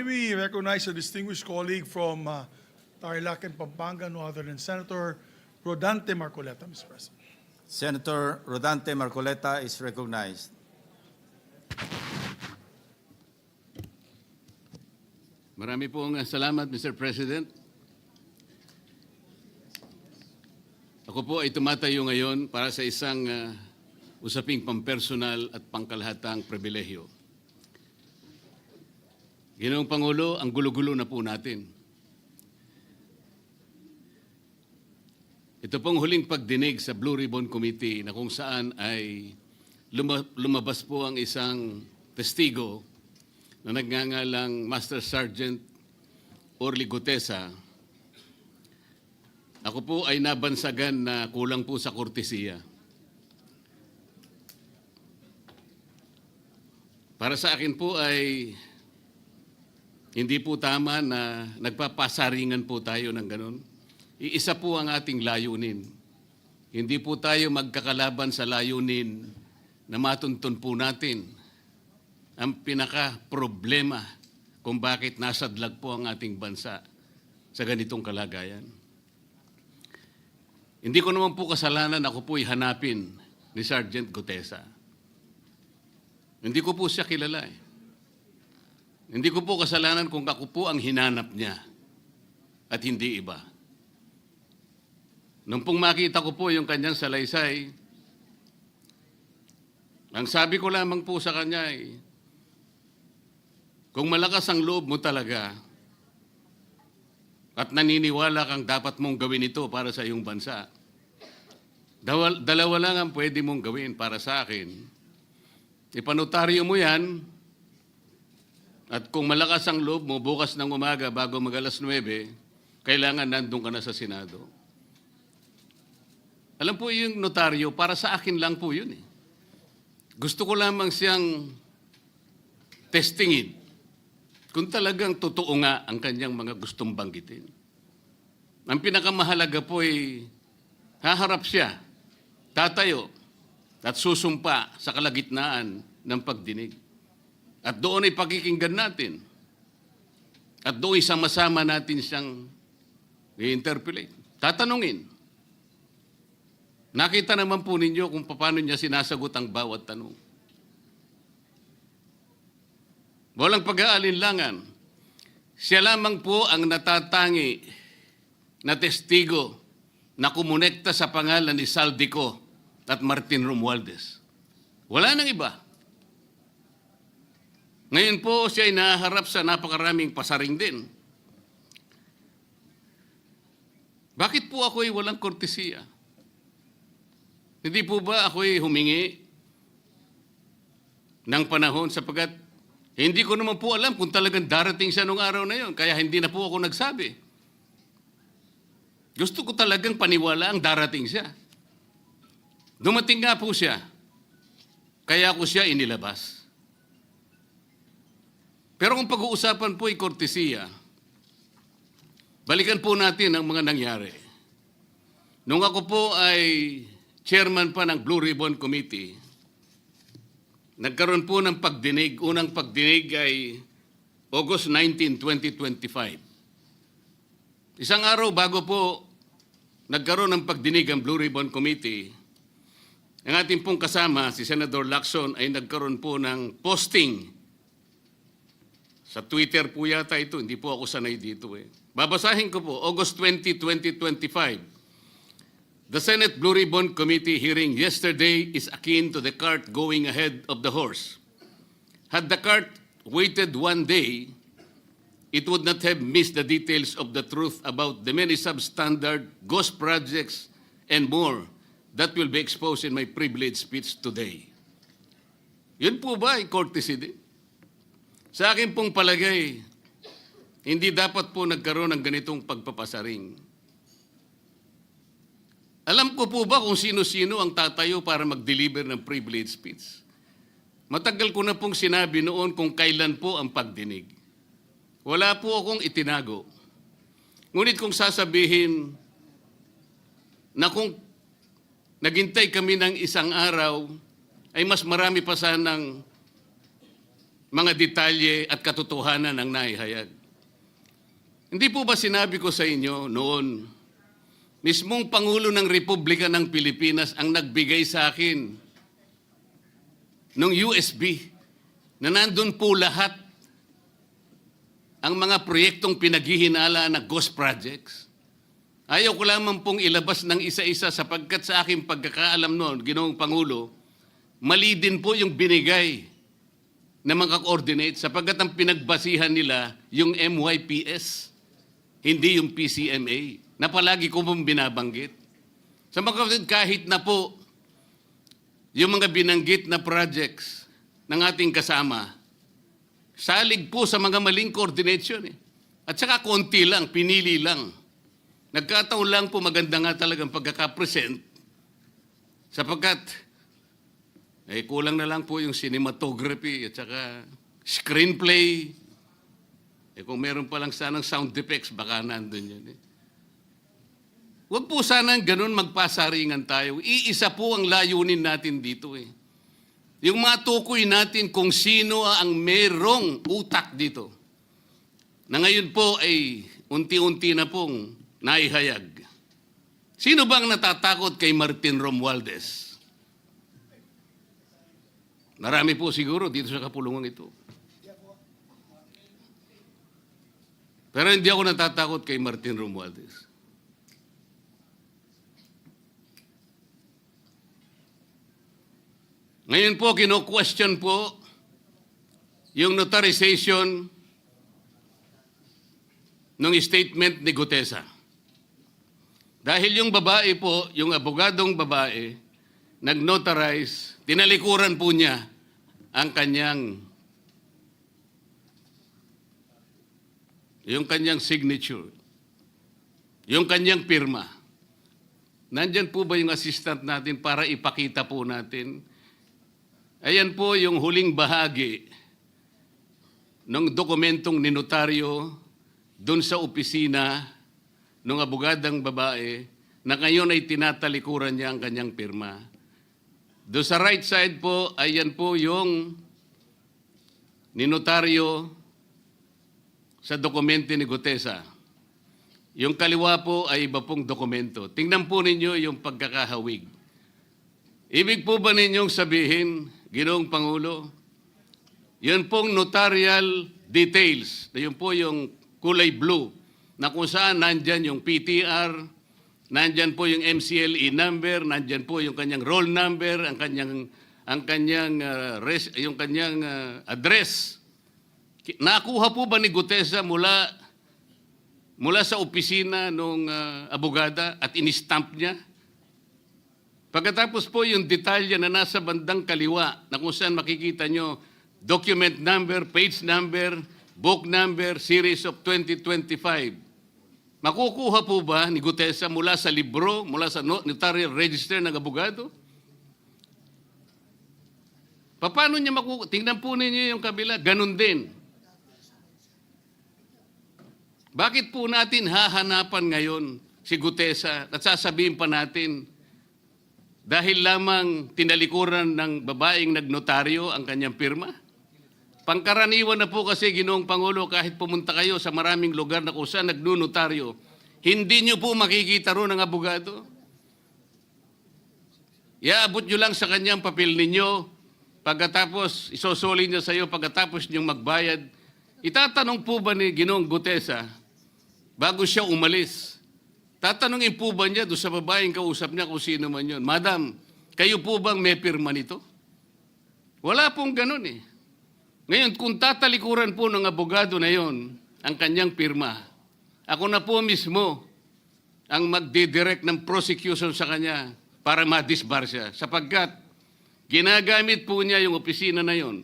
May we recognize a distinguished colleague from Tarlac and Pampanga, no other than Senator Rodante Marcoleta, Mr. President. Senator Rodante Marcoleta is recognized. Marami pong salamat, Mr. President. Ako po ay tumatayo ngayon para sa isang usaping pampersonal at pangkalahatang pribilehyo. Ginoong Pangulo, ang gulo-gulo na po natin. Ito pong huling pagdinig sa Blue Ribbon Committee na kung saan ay lumabas po ang isang testigo na nagngangalang Master Sergeant Orly Gutesa. Ako po ay nabansagan na kulang po sa kortesiya. Para sa akin po ay hindi po tama na nagpapasaringan po tayo ng ganun. Iisa po ang ating layunin. Hindi po tayo magkakalaban sa layunin na matuntun po natin ang pinaka-problema kung bakit nasadlag po ang ating bansa sa ganitong kalagayan. Hindi ko naman po kasalanan ako po'y hanapin ni Sergeant Gutesa. Hindi ko po siya kilala eh. Hindi ko po kasalanan kung ako po ang hinanap niya at hindi iba. Nung pong makita ko po yung kanyang salaysay, ang sabi ko lamang po sa kanya ay, kung malakas ang loob mo talaga at naniniwala kang dapat mong gawin ito para sa iyong bansa, dalawa lang ang pwede mong gawin para sa akin. Ipanotaryo mo yan, at kung malakas ang loob mo, bukas ng umaga bago mag-alas 9, kailangan nandun ka na sa Senado. Alam po yung notaryo, para sa akin lang po yun eh. Gusto ko lamang siyang testingin kung talagang totoo nga ang kanyang mga gustong banggitin. Ang pinakamahalaga po ay haharap siya, tatayo, at susumpa sa kalagitnaan ng pagdinig. At doon ay pakikinggan natin. At doon ay sama-sama natin siyang i-interpolate. Tatanungin. Nakita naman po ninyo kung paano niya sinasagot ang bawat tanong. Walang pag-aalinlangan. Siya lamang po ang natatangi na testigo na kumonekta sa pangalan ni Saldico at Martin Romualdez. Wala nang iba. Ngayon po siya ay naharap sa napakaraming pasaring din. Bakit po ako ay walang kortesiya? Hindi po ba ako ay humingi ng panahon sapagkat hindi ko naman po alam kung talagang darating siya nung araw na yon, kaya hindi na po ako nagsabi. Gusto ko talagang paniwala ang darating siya. Dumating nga po siya, kaya ako siya inilabas. Pero kung pag-uusapan po ay kortesiya, balikan po natin ang mga nangyari. Nung ako po ay chairman pa ng Blue Ribbon Committee, nagkaroon po ng pagdinig. Unang pagdinig ay August 19, 2025. Isang araw bago po nagkaroon ng pagdinig ang Blue Ribbon Committee, ang ating pong kasama, si Senator Lacson, ay nagkaroon po ng posting. Sa Twitter po yata ito, hindi po ako sanay dito eh. Babasahin ko po, August 20, 2025. The Senate Blue Ribbon Committee hearing yesterday is akin to the cart going ahead of the horse. Had the cart waited one day, it would not have missed the details of the truth about the many substandard ghost projects and more that will be exposed in my privileged speech today. Yun po ba ay courtesy din? Sa akin pong palagay, hindi dapat po nagkaroon ng ganitong pagpapasaring. Alam ko po ba kung sino-sino ang tatayo para mag-deliver ng privilege speech? Matagal ko na pong sinabi noon kung kailan po ang pagdinig. Wala po akong itinago. Ngunit kung sasabihin na kung naghintay kami ng isang araw, ay mas marami pa sanang mga detalye at katotohanan ang naihayag. Hindi po ba sinabi ko sa inyo noon, mismong Pangulo ng Republika ng Pilipinas ang nagbigay sa akin ng USB na nandun po lahat ang mga proyektong pinaghihinala na ghost projects. Ayaw ko lamang pong ilabas ng isa-isa sapagkat sa aking pagkakaalam noon, Ginoong Pangulo, mali din po yung binigay na mga coordinate sapagkat ang pinagbasihan nila yung MYPS, hindi yung PCMA, na palagi ko pong binabanggit. Sa mga kapatid, kahit na po yung mga binanggit na projects ng ating kasama, salig po sa mga maling coordination. At saka konti lang, pinili lang. Nagkataon lang po maganda nga talagang pagkakapresent sapagkat kulang na lang po yung cinematography at saka screenplay. Kung meron pa lang sanang sound effects, baka nandun yun. Huwag po sanang ganun magpasaringan tayo. Iisa po ang layunin natin dito. Yung matukoy natin kung sino ang merong utak dito. Na ngayon po ay unti-unti na pong naihayag. Sino bang natatakot kay Martin Romualdez? Marami po siguro dito sa kapulungan ito. Pero hindi ako natatakot kay Martin Romualdez. Ngayon po, kino-question po yung notarization ng statement ni Gutesa. Dahil yung babae po, yung abogadong babae, nag-notarize, tinalikuran po niya ang kanyang signature, yung kanyang pirma. Nandyan po ba yung assistant natin para ipakita po natin? Ayan po yung huling bahagi ng dokumentong ninotaryo doon sa opisina ng abogadang babae na ngayon ay tinatalikuran niya ang kanyang pirma. Doon sa right side po, ayan po yung ninotaryo sa dokumento ni Gutesa. Yung kaliwa po ay iba pong dokumento. Tingnan po ninyo yung pagkakahawig. Ibig po ba ninyong sabihin, Ginoong Pangulo, yun pong notarial details, na yun po yung kulay blue, na kung saan nandyan yung PTR, nandyan po yung MCLE number, nandyan po yung kanyang roll number, yung kanyang address. Nakuha po ba ni Gutesa mula sa opisina ng abogada at in-stamp niya? Pagkatapos po yung detalye na nasa bandang kaliwa na kung saan makikita nyo document number, page number, book number, series of 2025. Makukuha po ba ni Gutesa mula sa libro, mula sa notarial register ng abogado? Paano niya makukuha? Tingnan po ninyo yung kabila, ganun din. Bakit po natin hahanapan ngayon si Gutesa at sasabihin pa natin dahil lamang tinalikuran ng babaeng nagnotaryo ang kanyang pirma? Pangkaraniwan na po kasi, Ginoong Pangulo, kahit pumunta kayo sa maraming lugar na kung saan nagnunotaryo, hindi nyo po makikita roon ang abogado. Iaabot nyo lang sa kanyang papel ninyo, pagkatapos isosoli niya sa iyo, pagkatapos nyong magbayad. Itatanong po ba ni Ginoong Gutesa, bago siya umalis, tatanungin po ba niya doon sa babaeng kausap niya kung sino man yun, Madam, kayo po bang may pirma nito? Wala pong ganun eh. Ngayon, kung tatalikuran po ng abogado na yon ang kanyang pirma, ako na po mismo ang magdidirect ng prosecution sa kanya para ma-disbar siya. Sapagkat ginagamit po niya yung opisina na yon.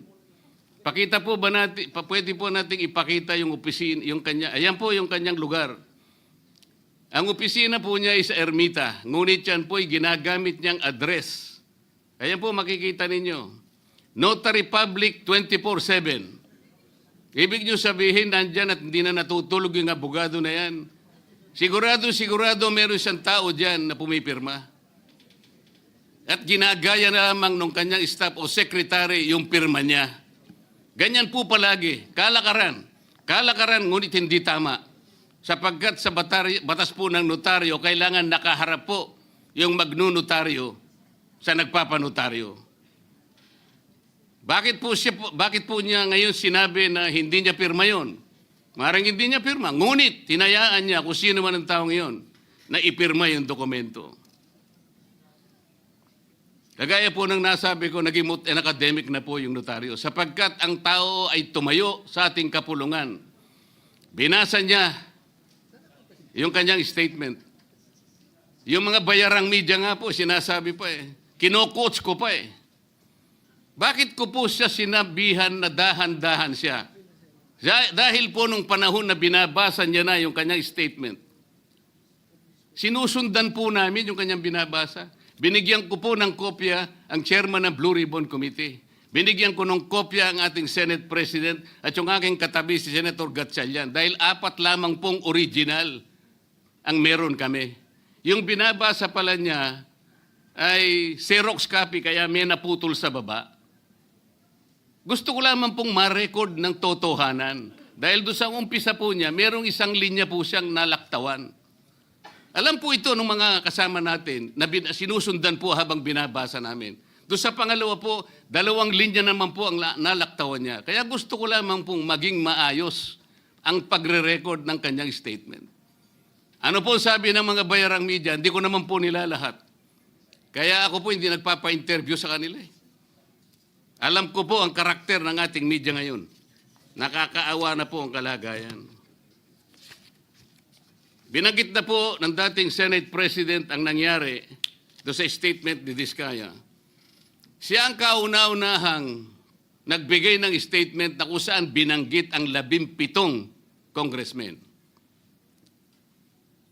Pakita po ba natin, pwede po natin ipakita yung opisina, yung kanya, ayan po yung kanyang lugar. Ang opisina po niya ay sa Ermita, ngunit yan po ay ginagamit niyang address. Ayan po makikita ninyo. Notary Public 24/7. Ibig niyo sabihin, nandyan at hindi na natutulog yung abogado na yan. Sigurado meron siyang tao dyan na pumipirma. At ginagaya na lamang ng kanyang staff o secretary yung pirma niya. Ganyan po palagi, kalakaran. Kalakaran, ngunit hindi tama. Sapagkat sa batas po ng notaryo, kailangan nakaharap po yung magnunotaryo sa nagpapanotaryo. Bakit po niya ngayon sinabi na hindi niya pirma yon? Maring hindi niya pirma. Ngunit, tinayaan niya kung sino man ang taong iyon na ipirma yung dokumento. Kagaya po ng nasabi ko, naging academic na po yung notaryo. Sapagkat ang tao ay tumayo sa ating kapulungan. Binasa niya yung kanyang statement. Yung mga bayarang media nga po, sinasabi pa kino-quotes ko pa Bakit ko po siya sinabihan na dahan-dahan siya? Dahil po nung panahon na binabasa niya na yung kanyang statement, sinusundan po namin yung kanyang binabasa. Binigyan ko po ng kopya ang chairman ng Blue Ribbon Committee. Binigyan ko ng kopya ang ating Senate President at yung aking katabi si Senator Gatchalian dahil 4 lamang pong original ang meron kami. Yung binabasa pala niya ay Xerox copy kaya may naputol sa baba. Gusto ko lamang pong ma-record ng totohanan. Dahil doon sa umpisa po niya, merong isang linya po siyang nalaktawan. Alam po ito ng mga kasama natin na sinusundan po habang binabasa namin. Doon sa pangalawa po, 2 linya naman po ang nalaktawan niya. Kaya gusto ko lamang pong maging maayos ang pagre-record ng kanyang statement. Ano po sabi ng mga bayarang media? Hindi ko naman po nila lahat. Kaya ako po hindi nagpapa-interview sa kanila Alam ko po ang karakter ng ating media ngayon. Nakakaawa na po ang kalagayan. Binanggit na po ng dating Senate President ang nangyari do sa statement ni Diskaya. Siya ang kauna-unahang nagbigay ng statement na kung saan binanggit ang 17 congressmen.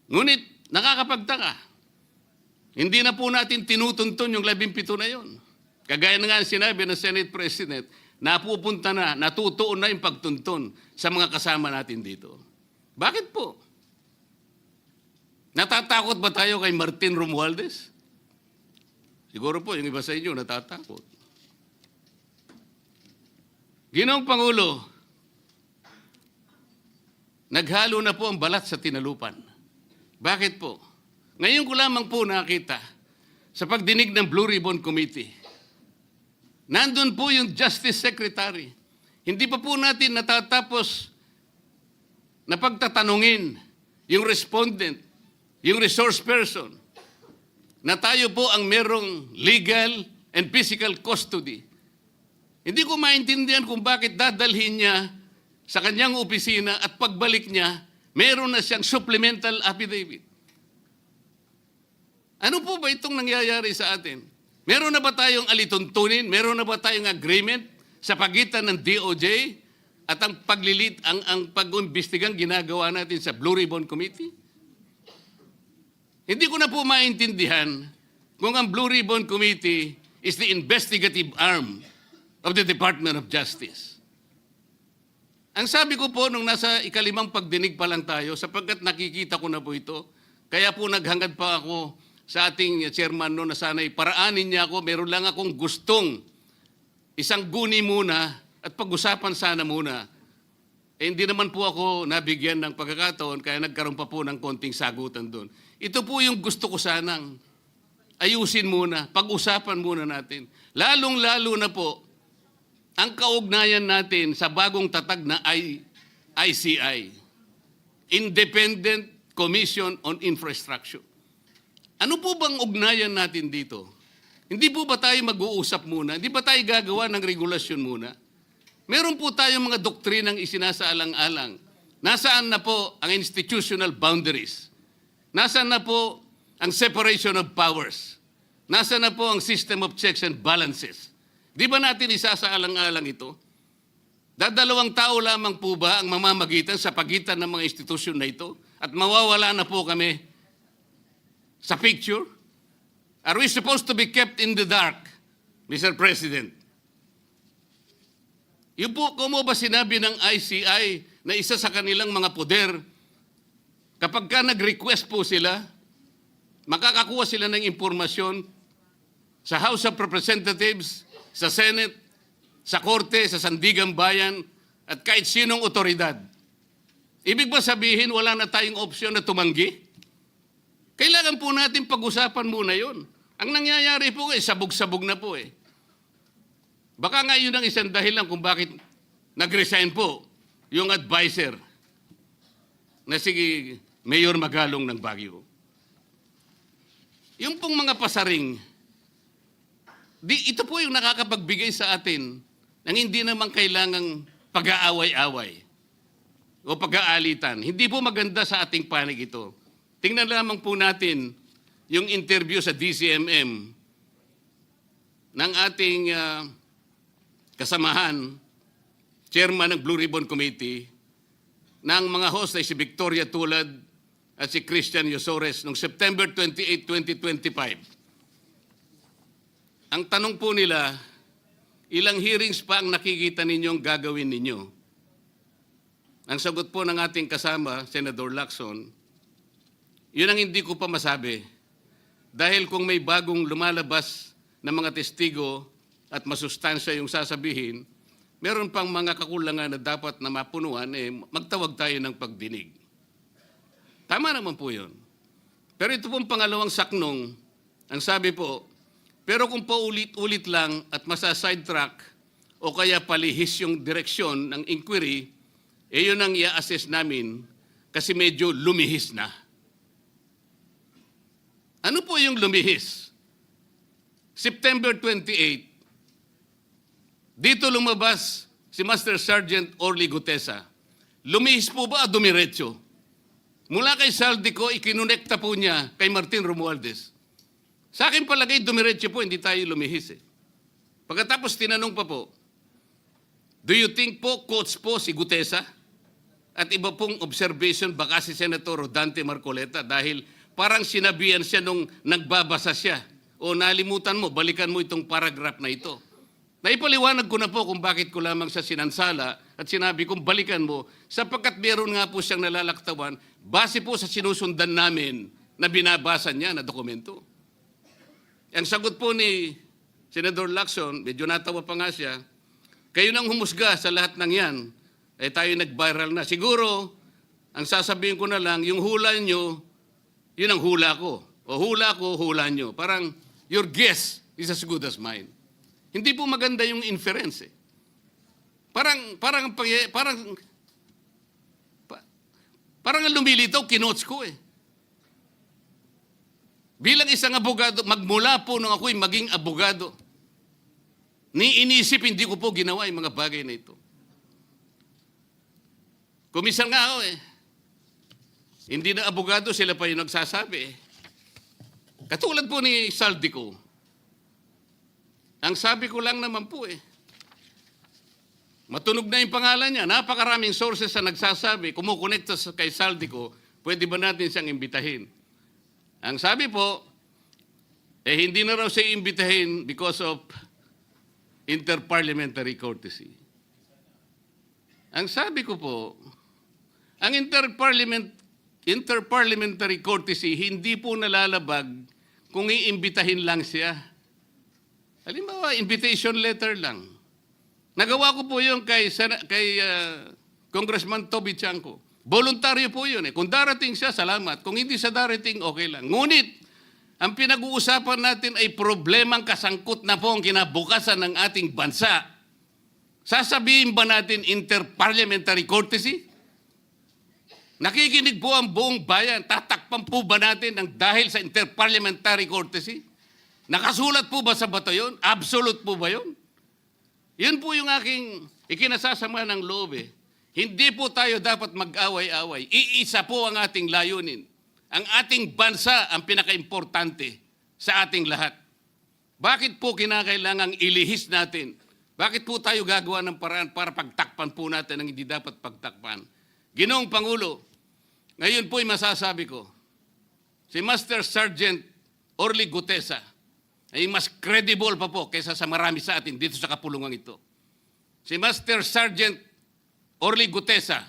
Ngunit nakakapagtaka. Hindi na po natin tinutuntun yung 17 na yon. Kagaya na nga sinabi ng Senate President, napupunta na, natutuon na yung pagtuntun sa mga kasama natin dito. Bakit po? Natatakot ba tayo kay Martin Romualdez? Siguro po, yung iba sa inyo natatakot. Ginoong Pangulo, naghalo na po ang balat sa tinalupan. Bakit po? Ngayon ko lamang po nakita sa pagdinig ng Blue Ribbon Committee. Nandun po yung Justice Secretary. Hindi pa po natin natatapos na pagtatanungin yung respondent, yung resource person, na tayo po ang merong legal and physical custody. Hindi ko maintindihan kung bakit dadalhin niya sa kanyang opisina at pagbalik niya, meron na siyang supplemental affidavit. Ano po ba itong nangyayari sa atin? Meron na ba tayong alituntunin? Meron na ba tayong agreement sa pagitan ng DOJ at ang ang pag-imbestigang ginagawa natin sa Blue Ribbon Committee? Hindi ko na po maintindihan kung ang Blue Ribbon Committee is the investigative arm of the Department of Justice. Ang sabi ko po nung nasa ikalimang pagdinig pa lang tayo, sapagkat nakikita ko na po ito, kaya po naghangad pa ako sa ating chairman noon na sana'y paraanin niya ako, meron lang akong gustong isang guni muna at pag-usapan sana muna. Hindi naman po ako nabigyan ng pagkakataon kaya nagkaroon pa po ng konting sagutan doon. Ito po yung gusto ko sanang ayusin muna, pag-usapan muna natin. Lalong-lalo na po ang kaugnayan natin sa bagong tatag na ICI, Independent Commission on Infrastructure. Ano po bang ugnayan natin dito? Hindi po ba tayo mag-uusap muna? Hindi ba tayo gagawa ng regulasyon muna? Meron po tayong mga doktrinang isinasaalang-alang. Nasaan na po ang institutional boundaries? Nasaan na po ang separation of powers? Nasaan na po ang system of checks and balances? Di ba natin isasaalang-alang ito? Dadalawang tao lamang po ba ang mamamagitan sa pagitan ng mga institusyon na ito? At mawawala na po kami sa picture? Are we supposed to be kept in the dark, Mr. President? Yung po, kung mo ba sinabi ng ICI na isa sa kanilang mga poder, kapag ka nag-request po sila, makakakuha sila ng impormasyon sa House of Representatives, sa Senate, sa korte, sa Sandigan Bayan, at kahit sinong otoridad. Ibig ba sabihin wala na tayong opsyon na tumanggi? Kailangan po natin pag-usapan muna yon. Ang nangyayari po sabog-sabog na po eh. Baka nga yun ang isang dahilan kung bakit nag-resign po yung advisor na si Mayor Magalong ng Baguio. Yung pong mga pasaring, ito po yung nakakapagbigay sa atin ng hindi naman kailangang pag-aaway-away o pag-aalitan. Hindi po maganda sa ating panig ito. Tingnan lamang po natin yung interview sa DCMM ng ating kasamahan, chairman ng Blue Ribbon Committee, ng mga host ay si Victoria Tulad at si Christian Yosores noong September 28, 2025. Ang tanong po nila, ilang hearings pa ang nakikita ninyong gagawin ninyo? Ang sagot po ng ating kasama, Senator Lacson, yun ang hindi ko pa masabi. Dahil kung may bagong lumalabas na mga testigo at masustansya yung sasabihin, meron pang mga kakulangan na dapat na mapunuan, magtawag tayo ng pagdinig. Tama naman po yun. Pero ito pong pangalawang saknong, ang sabi po, pero kung paulit-ulit lang at masa-sidetrack o kaya palihis yung direksyon ng inquiry, yun ang i-assess namin kasi medyo lumihis na. Ano po yung lumihis? September 28, dito lumabas si Master Sergeant Orly Gutesa. Lumihis po ba o dumiretso? Mula kay Saldico, ikinonekta po niya kay Martin Romualdez. Sa akin palagay, dumiretso po, hindi tayo lumihis eh. Pagkatapos tinanong pa po, do you think po, coach po si Gutesa? At iba pong observation, baka si Senator Rodante Marcoleta dahil parang sinabihan siya nung nagbabasa siya. O nalimutan mo, balikan mo itong paragraph na ito. Naipaliwanag ko na po kung bakit ko lamang siya sinansala at sinabi kong balikan mo sapagkat meron nga po siyang nalalaktawan base po sa sinusundan namin na binabasa niya na dokumento. Ang sagot po ni Senator Lacson, medyo natawa pa nga siya, kayo nang humusga sa lahat ng yan, tayo nag-viral na. Siguro, ang sasabihin ko na lang, yung hula nyo, yun ang hula ko. O hula ko, hula nyo. Parang, your guess is as good as mine. Hindi po maganda yung inference eh. Parang ang lumilitaw, kinots ko eh. Bilang isang abogado, magmula po nung ako'y maging abogado, inisip, hindi ko po ginawa yung mga bagay na ito. Kumisan nga ako eh. Hindi na abogado, sila pa yung nagsasabi eh. Katulad po ni Saldico, ang sabi ko lang naman po eh, matunog na yung pangalan niya, napakaraming sources na nagsasabi, kumukonekta kay Saldico, pwede ba natin siyang imbitahin? Ang sabi po, hindi na raw siya imbitahin because of interparliamentary courtesy. Ang sabi ko po, ang interparliamentary courtesy hindi po nalalabag kung iimbitahin lang siya. Halimbawa, invitation letter lang. Nagawa ko po yun kay Congressman Toby Chanco. Voluntaryo po yun eh. Kung darating siya, salamat. Kung hindi siya darating, okay lang. Ngunit, ang pinag-uusapan natin ay problemang kasangkot na po ang kinabukasan ng ating bansa. Sasabihin ba natin interparliamentary courtesy? Nakikinig po ang buong bayan. Tatakpan po ba natin ang dahil sa interparliamentary courtesy? Nakasulat po ba sa bato yun? Absolute po ba yun? Yun po yung aking ikinasasama ng loob eh. Hindi po tayo dapat mag-away-away. Iisa po ang ating layunin. Ang ating bansa ang pinaka-importante sa ating lahat. Bakit po kinakailangang ilihis natin? Bakit po tayo gagawa ng paraan para pagtakpan po natin ang hindi dapat pagtakpan? Ginoong Pangulo, ngayon po'y masasabi ko, si Master Sergeant Orly Gutesa ay mas credible pa po kaysa sa marami sa atin dito sa kapulungan ito. Si Master Sergeant Orly Gutesa,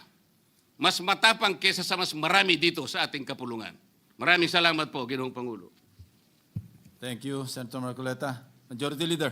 mas matapang kaysa sa mas marami dito sa ating kapulungan. Maraming salamat po, Ginoong Pangulo. Thank you, Senator Marcoleta. Majority Leader.